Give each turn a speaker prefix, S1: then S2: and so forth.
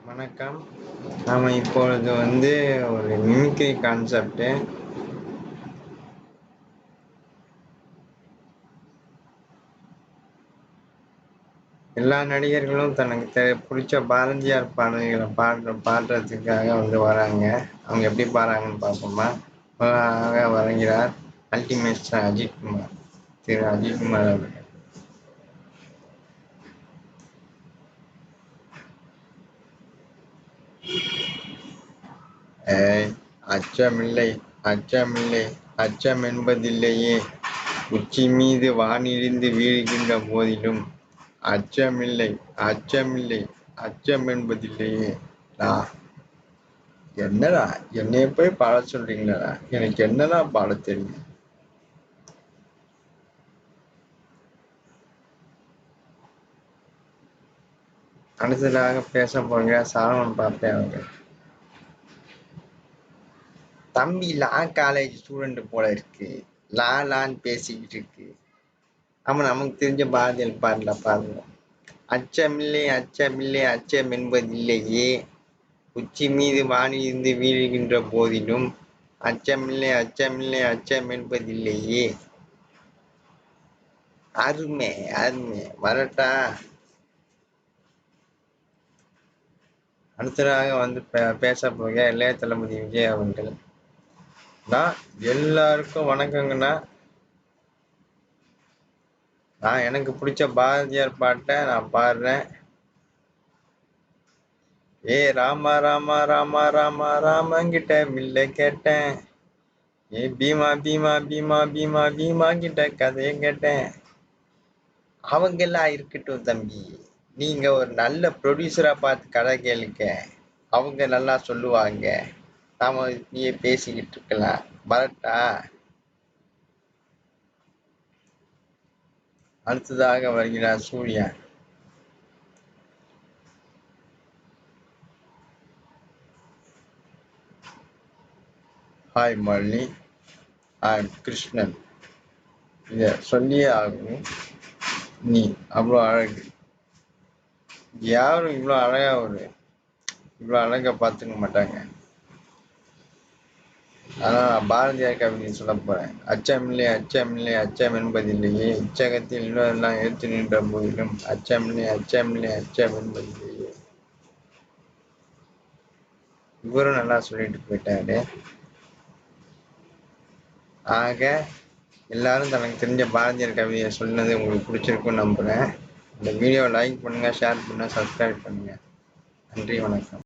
S1: வணக்கம். நாம இப்பொழுது ஒரு மிமிக்ரி கான்செப்ட் எல்லா நடிகர்களும் தனக்கு பிடிச்ச பாரதியார் பாடல்களை பாடுறதுக்காக வராங்க. அவங்க எப்படி பாடுறாங்கன்னு பார்ப்போமா? முதலாக வருகிறார் அல்டிமேட் ஸ்டார் அஜித்குமார். திரு அஜித்குமார் அவர்கள். அச்சமில்லை, அச்சமில்லை, அச்சம் என்பதில்லையே. உச்சி மீது வானிலிருந்து வீழ்கின்ற போதிலும் அச்சமில்லை, அச்சமில்லை, அச்சம் என்பதில்லையே. என்னடா என்னைய போய் பாட சொல்றீங்களா? எனக்கு என்னடா பாட தெரியும்? அடுத்ததாக பேச போகிற சாலமன் பாப்பே அவர்கள். தம்பி லா காலேஜ் ஸ்டூடெண்ட் போல இருக்கு. லான்னு பேசிக்கிட்டு இருக்கு. நமக்கு தெரிஞ்ச பாரதியார் பாடல பாருங்க. அச்சமில்லை, அச்சமில்லை, அச்சம் என்பதில்லையே. உச்சி மீது வானிலிருந்து வீழ்கின்ற போதிலும் அச்சமில்லை, அச்சமில்லை, அச்சம் என்பதில்லையே. அருமை, அருமை. வரட்டா? அடுத்ததாக பேச போக இளைய தளபதி விஜய் அவர்கள். எல்லாருக்கும் வணக்கங்கண்ணா. நான் எனக்கு பிடிச்ச பாரதியார் பாட்டை நான் பாடுறேன். ராமா ராமா ராமா ராமா ராமங்கிட்ட வில்ல கேட்டேன். பீமா பீமா பீமா பீமா பீமா கிட்ட கதையை கேட்டேன். அவங்க எல்லாம் இருக்கட்டும் தம்பி. நீங்க ஒரு நல்ல ப்ரொடியூசரா பார்த்து கதை கேளுக்க. அவங்க நல்லா சொல்லுவாங்க. நாம இப்படியே பேசிக்கிட்டு இருக்கலாம். வரட்டா? அடுத்ததாக வருகிறார் சூர்யா. ஹாய் மல்லி, ஐம் கிருஷ்ணன். இத சொல்லியே ஆகும். நீ அவ்வளோ அழகு. யாரும் இவ்வளோ அழகா பார்த்துக்க மாட்டாங்க. ஆனா நான் பாரதியார் கவிதை சொல்ல போறேன். அச்சமில்லை, அச்சமில்லை, அச்சம் என்பதில்லையே. இச்சகத்தில் இன்னொரெல்லாம் எடுத்து நின்ற போதிலும் அச்சமில்லை, அச்சமில்லை, அச்சம் என்பதில்லையே. இவரும் நல்லா சொல்லிட்டு போயிட்டாரு. ஆக எல்லாரும் தனக்கு தெரிஞ்ச பாரதியார் கவிதையை சொன்னது உங்களுக்கு பிடிச்சிருக்குன்னு நம்புறேன். இந்த வீடியோவை லைக் பண்ணுங்க, ஷேர் பண்ணுங்க, சப்ஸ்கிரைப் பண்ணுங்க. நன்றி, வணக்கம்.